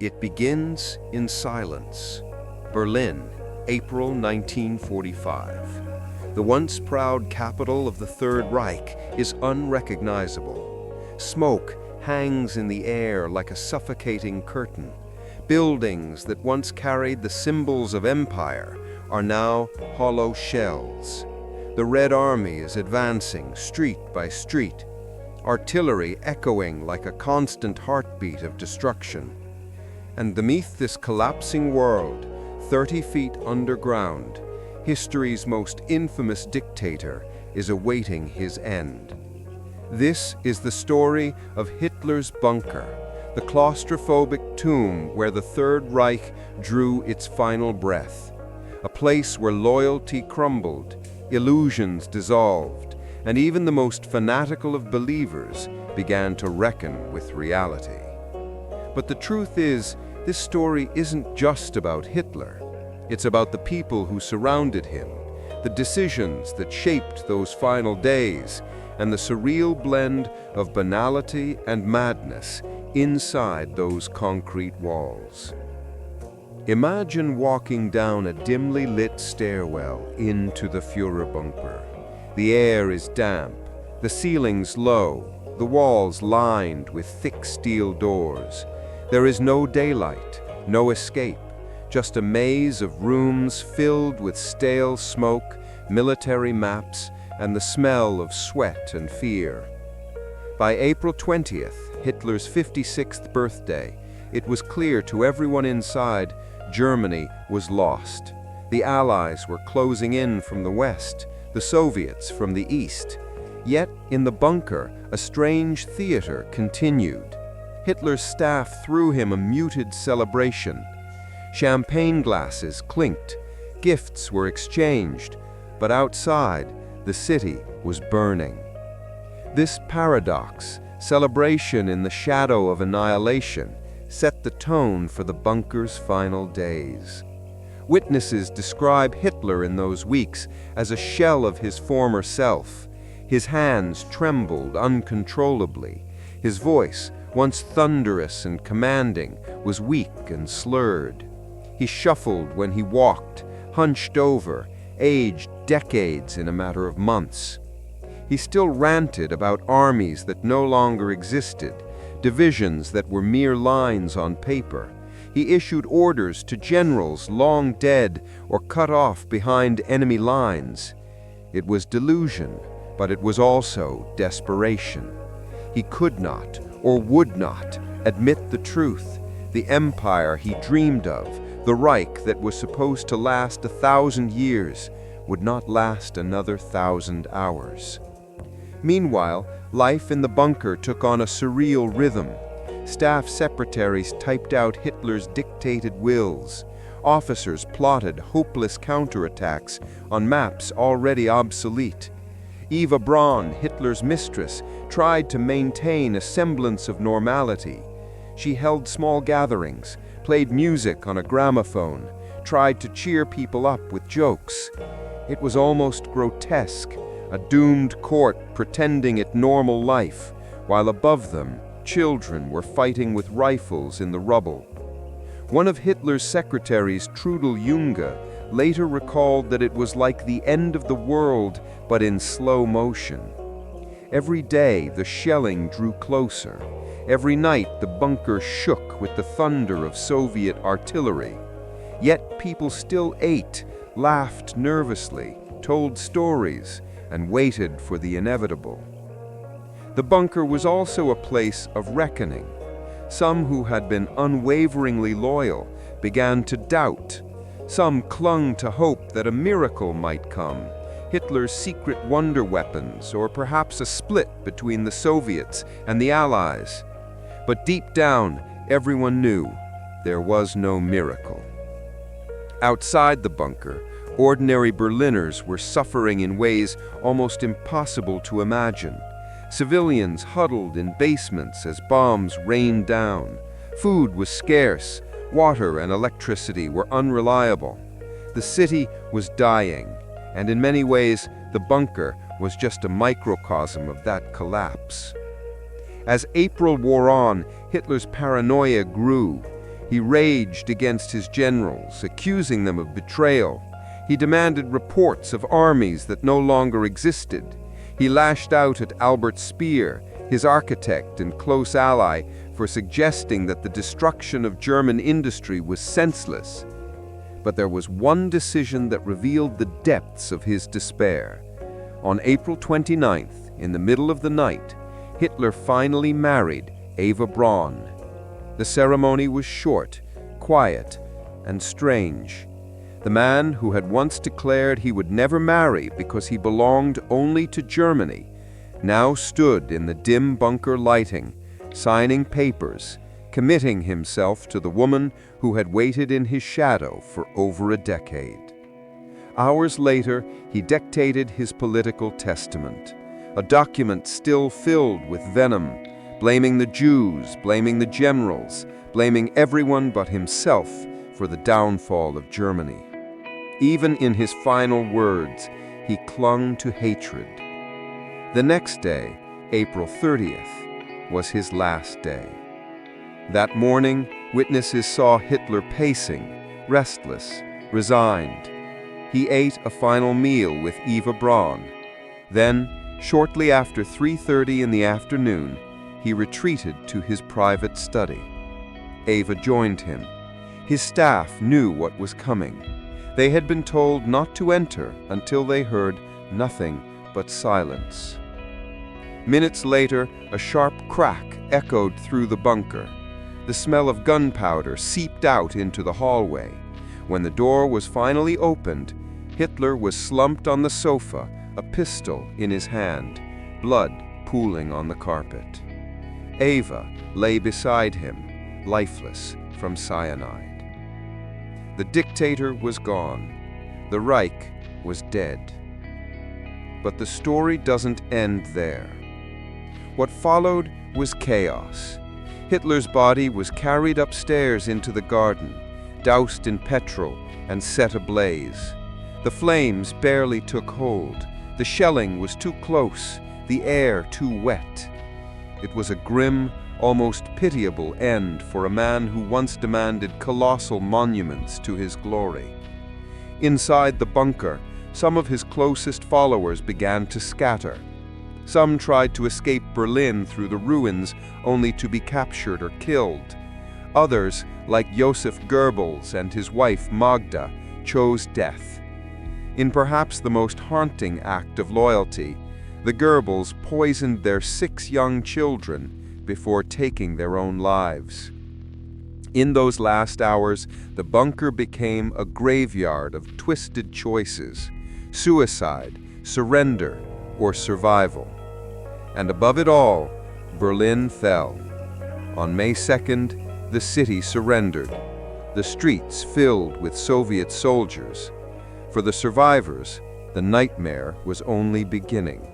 It begins in silence. Berlin, April 1945. The once proud capital of the Third Reich is unrecognizable. Smoke hangs in the air like a suffocating curtain. Buildings that once carried the symbols of empire are now hollow shells. The Red Army is advancing street by street, artillery echoing like a constant heartbeat of destruction. And beneath this collapsing world, 30 feet underground, history's most infamous dictator is awaiting his end. This is the story of Hitler's bunker, the claustrophobic tomb where the Third Reich drew its final breath, a place where loyalty crumbled, illusions dissolved, and even the most fanatical of believers began to reckon with reality. But the truth is, this story isn't just about Hitler. It's about the people who surrounded him, the decisions that shaped those final days, and the surreal blend of banality and madness inside those concrete walls. Imagine walking down a dimly lit stairwell into the Führerbunker. The air is damp, the ceilings low, the walls lined with thick steel doors. There is no daylight, no escape, just a maze of rooms filled with stale smoke, military maps, and the smell of sweat and fear. By April 20th, Hitler's 56th birthday, it was clear to everyone inside Germany was lost. The Allies were closing in from the west, the Soviets from the east. Yet, in the bunker, a strange theater continued. Hitler's staff threw him a muted celebration. Champagne glasses clinked, gifts were exchanged, but outside, the city was burning. This paradox, celebration in the shadow of annihilation, set the tone for the bunker's final days. Witnesses describe Hitler in those weeks as a shell of his former self. His hands trembled uncontrollably. His voice, once thunderous and commanding, was weak and slurred. He shuffled when he walked, hunched over, aged decades in a matter of months. He still ranted about armies that no longer existed, divisions that were mere lines on paper. He issued orders to generals long dead or cut off behind enemy lines. It was delusion, but it was also desperation. He could not, or would not, admit the truth. The empire he dreamed of, the Reich that was supposed to last 1,000 years, would not last another 1,000 hours. Meanwhile, life in the bunker took on a surreal rhythm. Staff secretaries typed out Hitler's dictated wills. Officers plotted hopeless counterattacks on maps already obsolete. Eva Braun, Hitler's mistress, tried to maintain a semblance of normality. She held small gatherings, played music on a gramophone, tried to cheer people up with jokes. It was almost grotesque, a doomed court pretending it normal life, while above them, children were fighting with rifles in the rubble. One of Hitler's secretaries, Trudel Junge, later recalled that it was like the end of the world, but in slow motion. Every day, the shelling drew closer. Every night, the bunker shook with the thunder of Soviet artillery. Yet people still ate, laughed nervously, told stories, and waited for the inevitable. The bunker was also a place of reckoning. Some who had been unwaveringly loyal began to doubt. Some clung to hope that a miracle might come, Hitler's secret wonder weapons, or perhaps a split between the Soviets and the Allies. But deep down, everyone knew there was no miracle. Outside the bunker, ordinary Berliners were suffering in ways almost impossible to imagine. Civilians huddled in basements as bombs rained down. Food was scarce. Water and electricity were unreliable. The city was dying, and in many ways, the bunker was just a microcosm of that collapse. As April wore on, Hitler's paranoia grew. He raged against his generals, accusing them of betrayal. He demanded reports of armies that no longer existed. He lashed out at Albert Speer, his architect and close ally, for suggesting that the destruction of German industry was senseless. But there was one decision that revealed the depths of his despair. On April 29th, in the middle of the night, Hitler finally married Eva Braun. The ceremony was short, quiet, and strange. The man who had once declared he would never marry because he belonged only to Germany now stood in the dim bunker lighting, signing papers, committing himself to the woman who had waited in his shadow for over a decade. Hours later, he dictated his political testament, a document still filled with venom, blaming the Jews, blaming the generals, blaming everyone but himself for the downfall of Germany. Even in his final words, he clung to hatred. The next day, April 30th, was his last day. That morning, witnesses saw Hitler pacing, restless, resigned. He ate a final meal with Eva Braun. Then, shortly after 3:30 in the afternoon, he retreated to his private study. Eva joined him. His staff knew what was coming. They had been told not to enter until they heard nothing but silence. Minutes later, a sharp crack echoed through the bunker. The smell of gunpowder seeped out into the hallway. When the door was finally opened, Hitler was slumped on the sofa, a pistol in his hand, blood pooling on the carpet. Eva lay beside him, lifeless from cyanide. The dictator was gone. The Reich was dead. But the story doesn't end there. What followed was chaos. Hitler's body was carried upstairs into the garden, doused in petrol and set ablaze. The flames barely took hold. The shelling was too close, the air too wet. It was a grim, almost pitiable end for a man who once demanded colossal monuments to his glory. Inside the bunker, some of his closest followers began to scatter. Some tried to escape Berlin through the ruins only to be captured or killed. Others, like Joseph Goebbels and his wife Magda, chose death. In perhaps the most haunting act of loyalty, the Goebbels poisoned their 6 young children before taking their own lives. In those last hours, the bunker became a graveyard of twisted choices: suicide, surrender, or survival. And above it all, Berlin fell. On May 2nd, the city surrendered, the streets filled with Soviet soldiers. For the survivors, the nightmare was only beginning.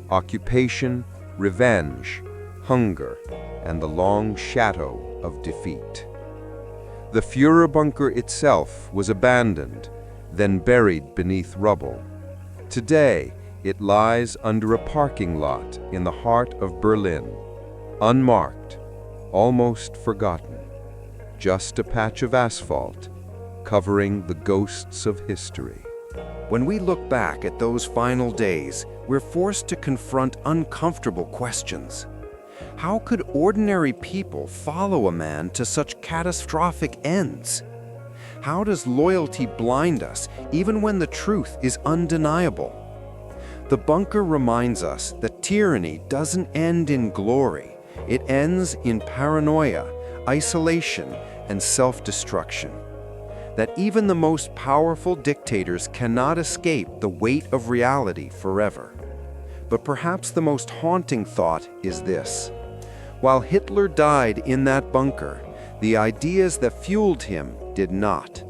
Occupation, revenge, hunger, and the long shadow of defeat. The Führerbunker itself was abandoned, then buried beneath rubble. Today, it lies under a parking lot in the heart of Berlin, unmarked, almost forgotten, just a patch of asphalt covering the ghosts of history. When we look back at those final days, we're forced to confront uncomfortable questions. How could ordinary people follow a man to such catastrophic ends? How does loyalty blind us even when the truth is undeniable? The bunker reminds us that tyranny doesn't end in glory. It ends in paranoia, isolation, and self-destruction. That even the most powerful dictators cannot escape the weight of reality forever. But perhaps the most haunting thought is this: while Hitler died in that bunker, the ideas that fueled him did not.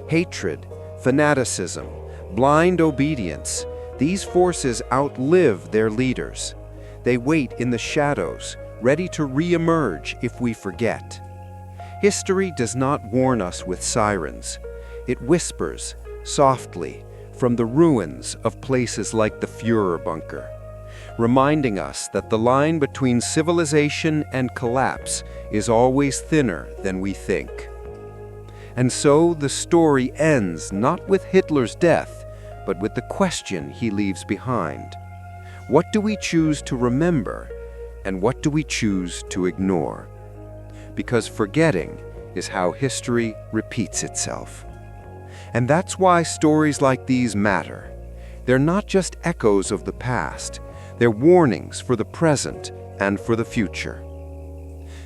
Hatred, fanaticism, blind obedience, these forces outlive their leaders. They wait in the shadows, ready to re-emerge if we forget. History does not warn us with sirens. It whispers, softly, from the ruins of places like the Führerbunker, reminding us that the line between civilization and collapse is always thinner than we think. And so the story ends not with Hitler's death, but with the question he leaves behind. What do we choose to remember, and what do we choose to ignore? Because forgetting is how history repeats itself. And that's why stories like these matter. They're not just echoes of the past, they're warnings for the present and for the future.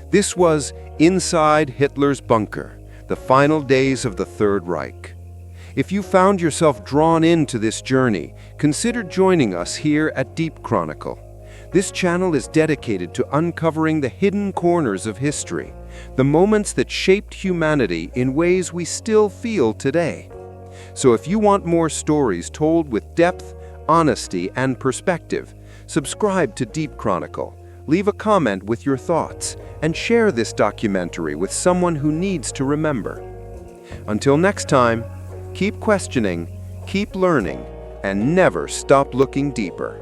This was Inside Hitler's Bunker, the final days of the Third Reich. If you found yourself drawn into this journey, consider joining us here at Deep Chronicle. This channel is dedicated to uncovering the hidden corners of history, the moments that shaped humanity in ways we still feel today. So if you want more stories told with depth, honesty, and perspective, subscribe to Deep Chronicle, leave a comment with your thoughts, and share this documentary with someone who needs to remember. Until next time, keep questioning, keep learning, and never stop looking deeper.